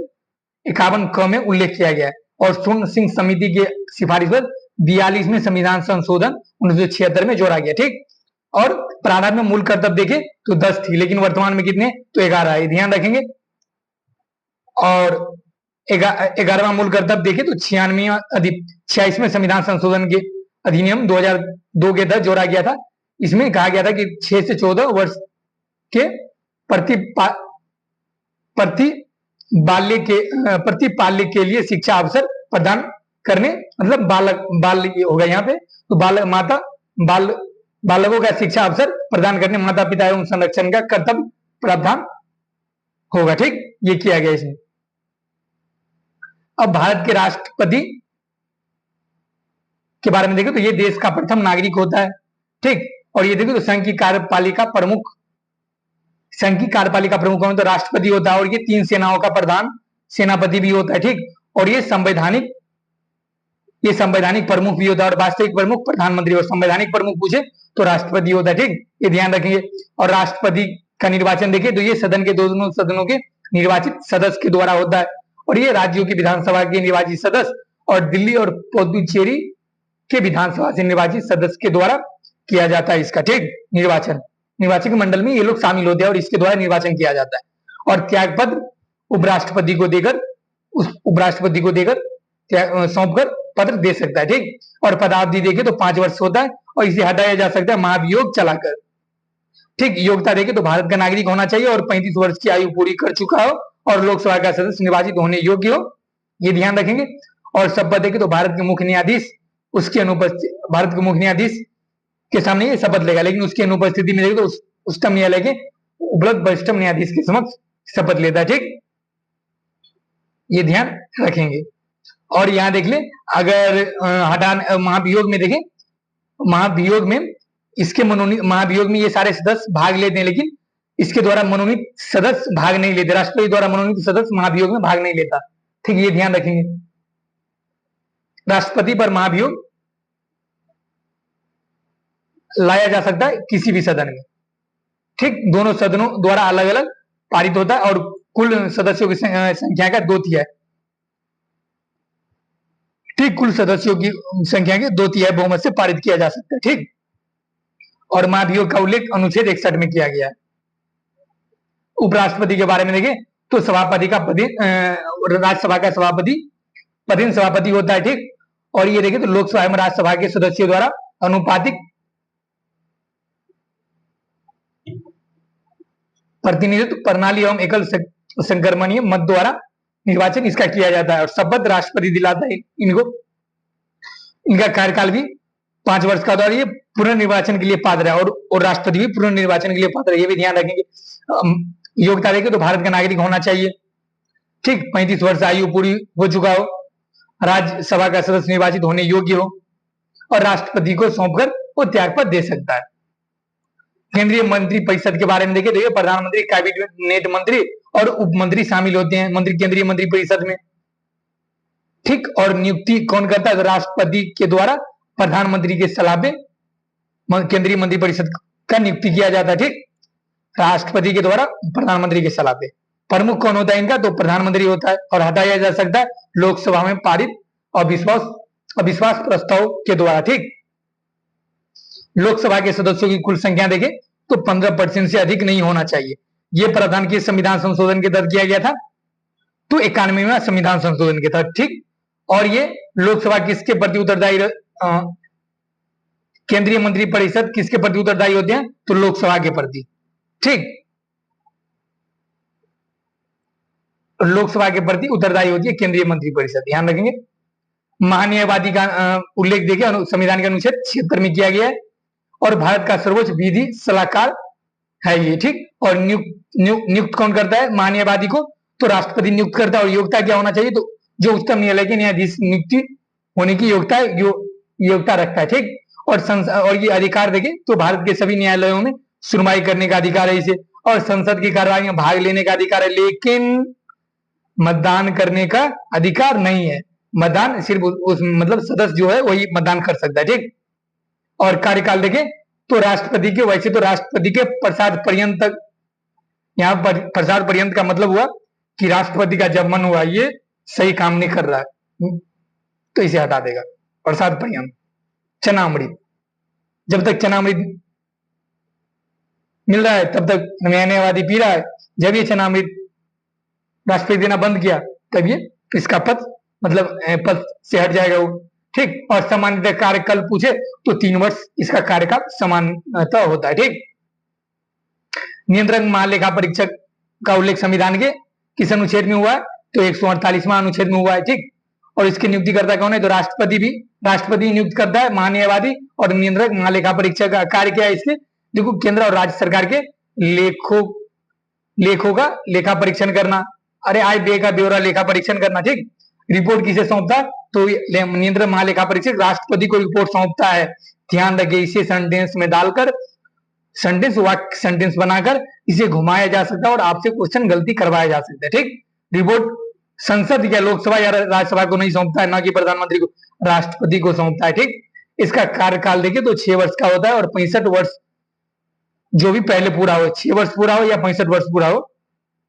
51 क में उल्लेख किया गया है और स्वर्ण सिंह समिति के सिफारिश पर 42वें संविधान संशोधन 1976 में जोड़ा गया। ठीक, और प्रारंभ में मूल कर्तव्य देखे तो 10 थी, लेकिन वर्तमान में कितने, तो 11 है, ध्यान रखेंगे। और 11वां मूल कर्तव्य देखे तो 86वें संविधान संशोधन के अधिनियम 2002 के तहत जोड़ा गया था। इसमें कहा गया था कि 6 से 14 वर्ष के प्रति पाल्य के लिए शिक्षा अवसर प्रदान करने, मतलब बाल होगा यहाँ पे, तो बालकों का शिक्षा अवसर प्रदान करने माता पिता एवं संरक्षण का कर्तव्य प्रावधान होगा। ठीक, ये किया गया इसमें। अब भारत के राष्ट्रपति के बारे में देखें तो ये देश का प्रथम नागरिक होता है। ठीक, और ये देखो तो संघ की कार्यपालिका प्रमुख कौन, तो राष्ट्रपति होता है, और ये 3 सेनाओं का प्रधान सेनापति भी होता है। ठीक, और ये संवैधानिक प्रमुख भी होता है, और वास्तविक प्रमुख प्रधानमंत्री, और संवैधानिक प्रमुख पूछे तो राष्ट्रपति होता है। ठीक, ये ध्यान रखेंगे। और राष्ट्रपति का निर्वाचन देखिए तो ये सदन के दोनों सदनों के निर्वाचित सदस्य के द्वारा होता है, और ये राज्यों की विधानसभा के निर्वाचित सदस्य और दिल्ली और पुडुचेरी के विधानसभा से निर्वाचित सदस्य के द्वारा किया जाता है इसका। ठीक, निर्वाचक मंडल में ये लोग शामिल होते हैं और इसके द्वारा निर्वाचन किया जाता है। और त्याग पत्र उपराष्ट्रपति को देकर सौंपकर पत्र दे सकता है। ठीक, और पदावधि देखे तो 5 वर्ष होता है, और इसे हटाया जा सकता है महाभियोग चलाकर। ठीक, योग्यता देखे तो भारत का नागरिक होना चाहिए और 35 वर्ष की आयु पूरी कर चुका हो और लोकसभा का सदस्य निर्वाचित होने योग्य हो, ये ध्यान रखेंगे। और शपथ देखे तो भारत के मुख्य न्यायाधीश के सामने ये शपथ लेगा, लेकिन उसकी अनुपस्थिति में देखे तो उच्चतम न्यायालय के उपलब्ध वरिष्ठतम न्यायाधीश के समक्ष शपथ लेता है। ठीक, ये ध्यान रखेंगे। और यहाँ देख ले, अगर महाभियोग में देखें, महाभियोग में ये सारे सदस्य भाग लेते हैं, लेकिन इसके द्वारा मनोनीत सदस्य भाग नहीं लेते, राष्ट्रपति द्वारा मनोनीत सदस्य महाभियोग में भाग नहीं लेता। ठीक, ये ध्यान रखेंगे। राष्ट्रपति पर महाभियोग लाया जा सकता है किसी भी सदन में। ठीक, दोनों सदनों द्वारा अलग अलग पारित होता है, और कुल सदस्यों की संख्या का 2/3। ठीक, कुल सदस्यों की संख्या के 2/3 बहुमत से पारित किया जा सकता है। ठीक, और महाभियोग का उल्लेख अनुच्छेद 61 में किया गया है। उपराष्ट्रपति के बारे में देखें तो सभापति का राज्यसभा का पदेन सभापति होता है। ठीक, और ये देखें तो लोकसभा एवं राज्यसभा के सदस्यों द्वारा अनुपातिक प्रतिनिधित्व प्रणाली एवं एकल संक्रमणीय मत द्वारा निर्वाचन इसका किया जाता है, और शपथ राष्ट्रपति दिलाता है इनको। इनका कार्यकाल भी 5 वर्ष का, और ये पुनर्निर्वाचन के लिए पात्र है, और राष्ट्रपति भी पुनर्निर्वाचन के लिए पात्र है, ये भी ध्यान रखेंगे। योग्यता देखें तो भारत का नागरिक होना चाहिए। ठीक, 35 वर्ष आयु पूरी हो चुका हो, राज्यसभा का सदस्य निर्वाचित होने योग्य हो, और राष्ट्रपति को सौंपकर वो त्याग पत्र दे सकता है। केंद्रीय मंत्री परिषद के बारे में देखें तो ये प्रधानमंत्री, कैबिनेट मंत्री और उप मंत्री शामिल होते हैं केंद्रीय मंत्री परिषद में। ठीक, और नियुक्ति कौन करता है, तो राष्ट्रपति के द्वारा प्रधानमंत्री के सलाह पे केंद्रीय मंत्री परिषद का नियुक्ति किया जाता है। ठीक, राष्ट्रपति के द्वारा प्रधानमंत्री के सलाह पे। प्रमुख कौन होता है इनका, तो प्रधानमंत्री होता है, और हटाया जा सकता है लोकसभा में पारित अविश्वास प्रस्ताव के द्वारा। ठीक, लोकसभा के सदस्यों की कुल संख्या देखें तो 15% से अधिक नहीं होना चाहिए। यह प्रावधान के संविधान संशोधन के तहत किया गया था, तो 91वें संविधान संशोधन के तहत। ठीक, और ये लोकसभा किसके प्रति उत्तरदायी, केंद्रीय मंत्री परिषद किसके प्रति उत्तरदायी होते हैं, तो लोकसभा के प्रति। ठीक, लोकसभा के प्रति उत्तरदायी होती है केंद्रीय मंत्री परिषद, ध्यान रखेंगे। महान्यायवादी का उल्लेख देखिए संविधान के अनुच्छेद 76 में किया गया है, और भारत का सर्वोच्च विधि सलाहकार है ये, ठीक। और नियुक्त कौन करता है महान्यायवादी को? तो राष्ट्रपति नियुक्त करता है। और योग्यता क्या होना चाहिए? तो जो उच्चतम न्यायालय के न्यायाधीश नियुक्ति होने की योग्यता रखता है, ठीक। और ये अधिकार देखे तो भारत के सभी न्यायालयों में सुनवाई करने का अधिकार है इसे, और संसद की कार्यवाही में भाग लेने का अधिकार है, लेकिन मतदान करने का अधिकार नहीं है। मतदान सिर्फ उस मतलब सदस्य जो है वही मतदान कर सकता है, ठीक। और कार्यकाल देखें तो राष्ट्रपति के, वैसे तो राष्ट्रपति के प्रसाद पर्यंत तक, यहाँ पर प्रसाद पर्यंत का मतलब हुआ कि राष्ट्रपति का जब मन हुआ ये सही काम नहीं कर रहा है तो इसे हटा देगा। प्रसाद पर्यंत चनामृत, जब तक चनामृत मिल रहा है तब तक न्यायवादी पी रहा है। जब ये चनामृत राष्ट्रपति देना बंद किया तब ये इसका पद मतलब पद से हट जाएगा वो, ठीक। और सामान्यतः कार्यकाल पूछे तो 3 वर्ष इसका कार्यकाल समानतः होता है, ठीक। नियंत्रक महालेखा परीक्षक का उल्लेख संविधान के किस अनुच्छेद में हुआ है? तो 148वां अनुच्छेद में हुआ है, ठीक। और इसकी नियुक्ति करता कौन है? तो राष्ट्रपति नियुक्त करता है महान्यायवादी। और नियंत्रक महालेखा परीक्षक का कार्य क्या है इसके? देखो, केंद्र और राज्य सरकार के लेखों का लेखा परीक्षण करना, अरे आय व्यय का ब्यौरा लेखा परीक्षण करना, ठीक। रिपोर्ट किसे सौंपता है? तो नियंत्रक महालेखा परीक्षक राष्ट्रपति को रिपोर्ट सौंपता है। ध्यान रखिए, इसे सेंटेंस में डालकर सेंटेंस बनाकर इसे घुमाया जा सकता है और आपसे क्वेश्चन गलती करवाया जा सकता है, ठीक। रिपोर्ट संसद या लोकसभा या राज्यसभा को नहीं सौंपता है, ना कि प्रधानमंत्री को, राष्ट्रपति को सौंपता है, ठीक। इसका कार्यकाल देखिए तो 6 वर्ष का होता है और 65 वर्ष जो भी पहले पूरा हो, 6 वर्ष पूरा हो या 65 वर्ष पूरा हो,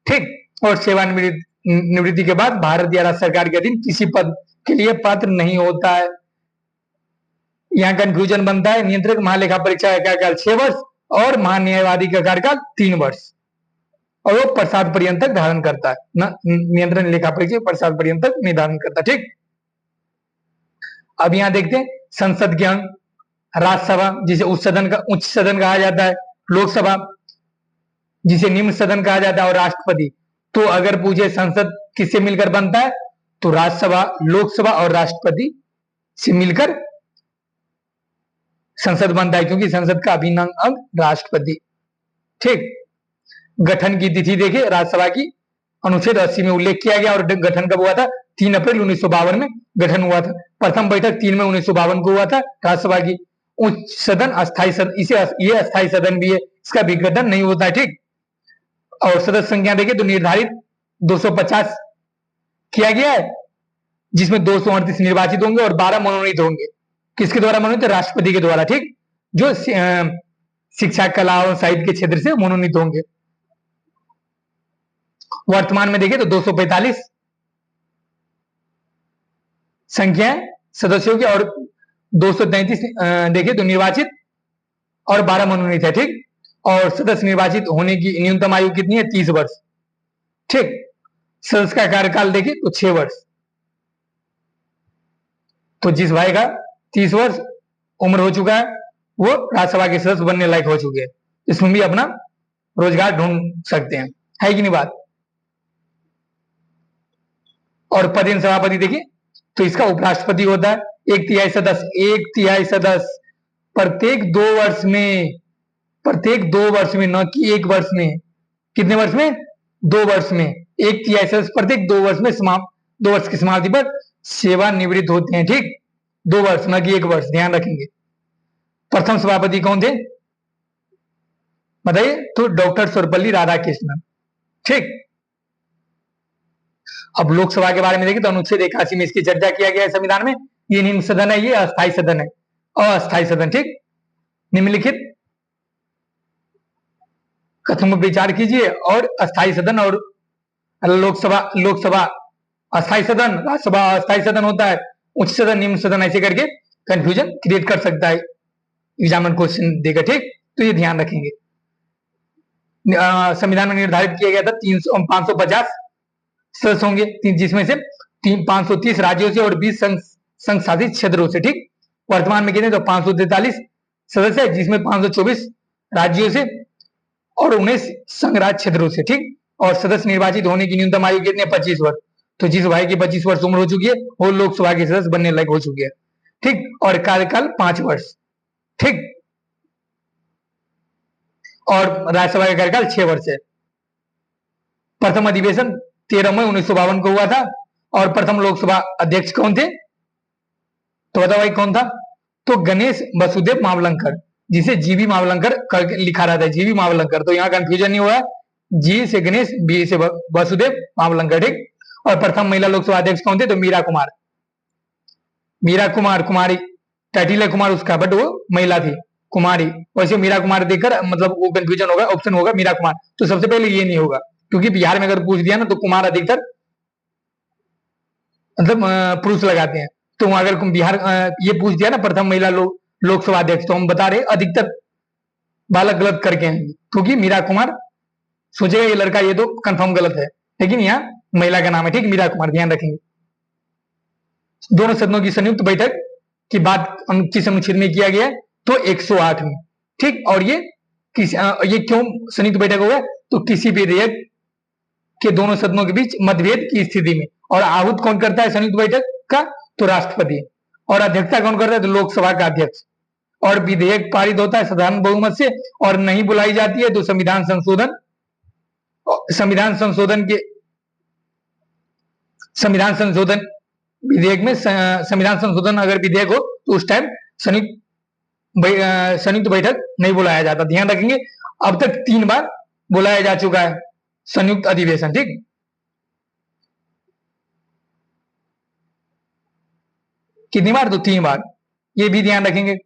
ठीक। और सेवानिवृत्ति के बाद भारत या राज्य सरकार के अधीन किसी पद के लिए पात्र नहीं होता है। यहाँ कंफ्यूजन बनता है। नियंत्रक महालेखा परीक्षक का कार्यकाल 6 वर्ष और महान्यायवादी का कार्यकाल 3 वर्ष, और वो प्रसाद पर्यंत तक धारण करता है ना। नियंत्रण लेखा परीक्षक प्रसाद पर्यंत तक नहीं धारण करता, ठीक। अब यहाँ देखते हैं संसद के अंग। राज्यसभा जिसे उच्च सदन कहा जाता है, लोकसभा जिसे निम्न सदन कहा जाता है, और राष्ट्रपति। तो अगर पूछे संसद किससे मिलकर बनता है, तो राज्यसभा, लोकसभा और राष्ट्रपति से मिलकर संसद बनता है, क्योंकि संसद का अभिन्न अंग राष्ट्रपति, ठीक। गठन की तिथि देखिए, राज्यसभा की अनुच्छेद 80 में उल्लेख किया गया। और गठन कब हुआ था? 3 अप्रैल 1952 में गठन हुआ था। प्रथम बैठक 3 मई 1952 को हुआ था राज्यसभा की। उच्च सदन, अस्थायी सदन, ये अस्थायी सदन भी है, इसका विघटन नहीं होता है, ठीक। और सदस्य संख्या देखिए तो निर्धारित 250 किया गया है, जिसमें 238 निर्वाचित होंगे और 12 मनोनीत होंगे। किसके द्वारा मनोनीत? राष्ट्रपति के द्वारा, ठीक। जो शिक्षा, कला और साहित्य के क्षेत्र से मनोनीत होंगे। वर्तमान में देखें तो 245 संख्या सदस्यों की, और 233 देखें तो निर्वाचित और 12 मनोनीत है, ठीक। और सदस्य निर्वाचित होने की न्यूनतम आयु कितनी है? 30 वर्ष, ठीक। सदस्य का कार्यकाल देखें तो 6 वर्ष। तो जिस भाई का 30 वर्ष उम्र हो चुका है वो राज्यसभा के सदस्य बनने लायक हो चुके हैं, इसमें भी अपना रोजगार ढूंढ सकते हैं, है कि नहीं बात? और पदेन सभापति देखिए तो इसका उपराष्ट्रपति होता है। 1/3 सदस्य प्रत्येक 2 वर्ष में, न कि 1 वर्ष में। कितने वर्ष में? 2 वर्ष में। 1/3 सदस्य प्रत्येक 2 वर्ष में 2 वर्ष की समाप्ति पर सेवानिवृत्त होते हैं, ठीक। 2 वर्ष, न कि 1 वर्ष, ध्यान रखेंगे। प्रथम सभापति कौन थे बताइए? तो डॉक्टर सर्वपल्ली राधाकृष्णन, ठीक। अब लोकसभा के बारे में देखें तो अनुच्छेद 81 में इसकी चर्चा किया गया है संविधान में। ये निम्न सदन है, ये अस्थायी सदन है, अस्थायी सदन, ठीक। निम्नलिखित कथनों पर विचार कीजिए। और अस्थायी सदन और लोकसभा अस्थायी सदन, राज्यसभा अस्थायी सदन होता है, उच्च सदन, निम्न सदन, ऐसे करके कंफ्यूजन क्रिएट कर सकता है एग्जामिनर क्वेश्चन देगा, ठीक। तो ये ध्यान रखेंगे। संविधान में निर्धारित किया गया था 550 सदस्य होंगे, जिसमें से 530 राज्यों से और 20 संघ शासित क्षेत्रों से, ठीक। वर्तमान में कितने? तो 543 सदस्य है, जिसमें 524 राज्यों से और 19 संघ राज्य क्षेत्रों से, ठीक। और सदस्य निर्वाचित होने की न्यूनतम आयु कितनी है? 25 वर्ष। तो जिस भाई की 25 वर्ष उम्र हो चुकी है वो लोकसभा के सदस्य बनने लायक हो चुके हैं, ठीक। और कार्यकाल 5 वर्ष, ठीक। और राज्यसभा का कार्यकाल 6 वर्ष है। प्रथम अधिवेशन 13 मई 1952 को हुआ था। और प्रथम लोकसभा अध्यक्ष कौन थे? तो बताओ भाई कौन था? तो गणेश वसुदेव मावलंकर, जिसे जीवी मावलंकर लिखा रहता है, जीवी मावलंकर। तो यहाँ कंफ्यूजन नहीं हुआ, जी से गणेश, बी से वसुदेव मावलंकर, ठीक। और प्रथम महिला लोकसभा अध्यक्ष कौन थे? तो मीरा कुमार। मीरा कुमार, कुमारी टाइटिल है कुमार उसका, बट वो महिला थी, कुमारी। वैसे मीरा कुमार देखकर मतलब वो कंफ्यूजन होगा, ऑप्शन होगा मीरा कुमार। तो सबसे पहले ये नहीं होगा, क्योंकि बिहार में अगर पूछ दिया ना तो कुमार अधिकतर मतलब पुरुष लगाते हैं। तो अगर बिहार ये पूछ दिया ना प्रथम महिला लोकसभा अध्यक्ष, तो हम बता रहे अधिकतर बालक गलत करके हैं, क्योंकि मीरा कुमार सोचेगा ये लड़का, ये तो कंफर्म गलत है, लेकिन यहाँ महिला का नाम है, ठीक, मीरा कुमार, ध्यान रखेंगे। दोनों सदनों की संयुक्त बैठक की बात किस अनुच्छेद में किया गया है? तो 108 में, ठीक। और ये क्यों संयुक्त बैठक होगा? तो किसी विधेयक के दोनों सदनों के बीच मतभेद की स्थिति में। और आहूत कौन करता है संयुक्त बैठक का? तो राष्ट्रपति। और अध्यक्षता कौन करता है? तो लोकसभा का अध्यक्ष। और विधेयक पारित होता है साधारण बहुमत से, और नहीं बुलाई जाती है तो संविधान संशोधन विधेयक में संविधान संशोधन अगर विधेयक हो तो उस टाइम संयुक्त बैठक नहीं बुलाया जाता। ध्यान रखेंगे, अब तक 3 बार बुलाया जा चुका है संयुक्त अधिवेशन, ठीक। कितनी बार? तो 3 बार, ये भी ध्यान रखेंगे।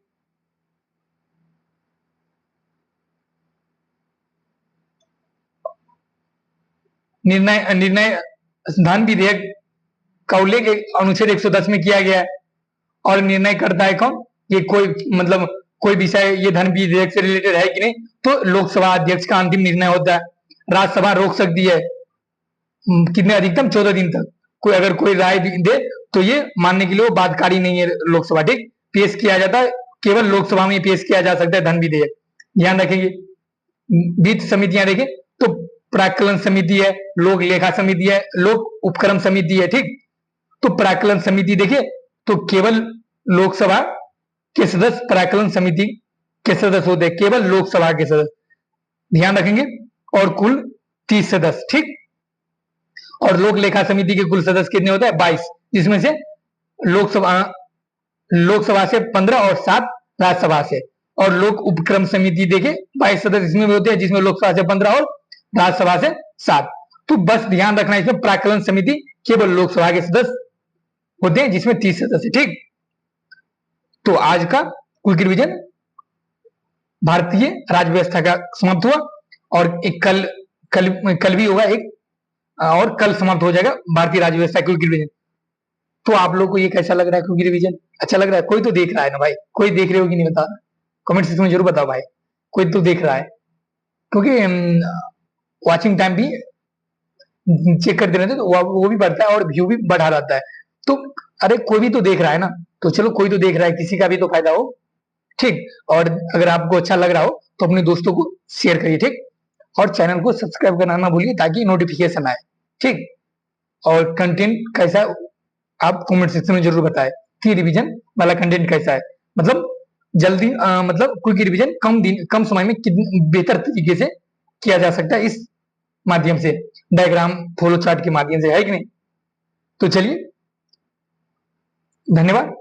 निर्णय धन विधेयक का उल्लेख अनुच्छेद 110 में किया गया है। और निर्णय करता है कौन? ये कोई मतलब कोई विषय ये धन विधेयक से रिलेटेड है कि नहीं, तो लोकसभा अध्यक्ष का अंतिम निर्णय होता है। राज्यसभा रोक सकती है कितने? अधिकतम 14 दिन तक। कोई अगर कोई राय दे तो ये मानने के लिए वो बाध्यकारी नहीं है लोकसभा, ठीक। पेश किया जाता है, केवल लोकसभा में पेश किया जा सकता है धन विधेयक, ध्यान रखेंगे। वित्त समितियां देखें तो प्राक्कलन समिति है, लोक लेखा समिति है, लोक उपक्रम समिति है, ठीक। तो प्राक्कलन समिति देखे तो केवल लोकसभा के सदस्य प्राक्कलन समिति के सदस्य होते हैं, केवल लोकसभा के सदस्य, ध्यान रखेंगे। और कुल 30 सदस्य, ठीक। और लोक लेखा समिति के कुल सदस्य कितने होते हैं? 22, जिसमें से लोकसभा से 15 और 7 राज्यसभा से। और लोक उपक्रम समिति देखे 22 सदस्य इसमें भी होते हैं, जिसमें लोकसभा से 15 और राज्यसभा से 7। तो बस ध्यान रखना, इसमें प्राक्कलन समिति केवल लोकसभा के सदस्य होते हैं, जिसमें 30 सदस्य, ठीक। तो आज का क्विक रिवीजन भारतीय राज्य व्यवस्था का समाप्त हुआ। और एक कल भी होगा एक, और कल समाप्त हो जाएगा भारतीय राज्य व्यवस्था क्विक रिवीजन। तो आप लोग को ये कैसा लग रहा है क्विक रिवीजन? अच्छा लग रहा है? कोई तो देख रहा है ना भाई? कोई देख रहे हो कि नहीं बता, कमेंट सेक्शन में जरूर बताओ भाई, कोई तो देख रहा है, क्योंकि वॉचिंग टाइम भी चेक करते रहते तो वो भी बढ़ता है और व्यू भी बढ़ा रहता है। तो अरे कोई भी तो देख रहा है ना, तो चलो कोई तो देख रहा है, किसी का भी तो फायदा हो, ठीक। और अगर आपको अच्छा लग रहा हो तो अपने दोस्तों को शेयर करिए, ठीक। और चैनल को सब्सक्राइब करना ना भूलिए ताकि नोटिफिकेशन आए, ठीक। और कंटेंट कैसा आप कमेंट सेक्शन में जरूर बताएं कि रिवीजन वाला कंटेंट कैसा है, मतलब जल्दी मतलब क्विक रिवीजन कम समय में कितनी बेहतर तरीके से किया जा सकता है इस माध्यम से, डायग्राम फ्लो चार्ट के माध्यम से, है कि नहीं। तो चलिए, धन्यवाद।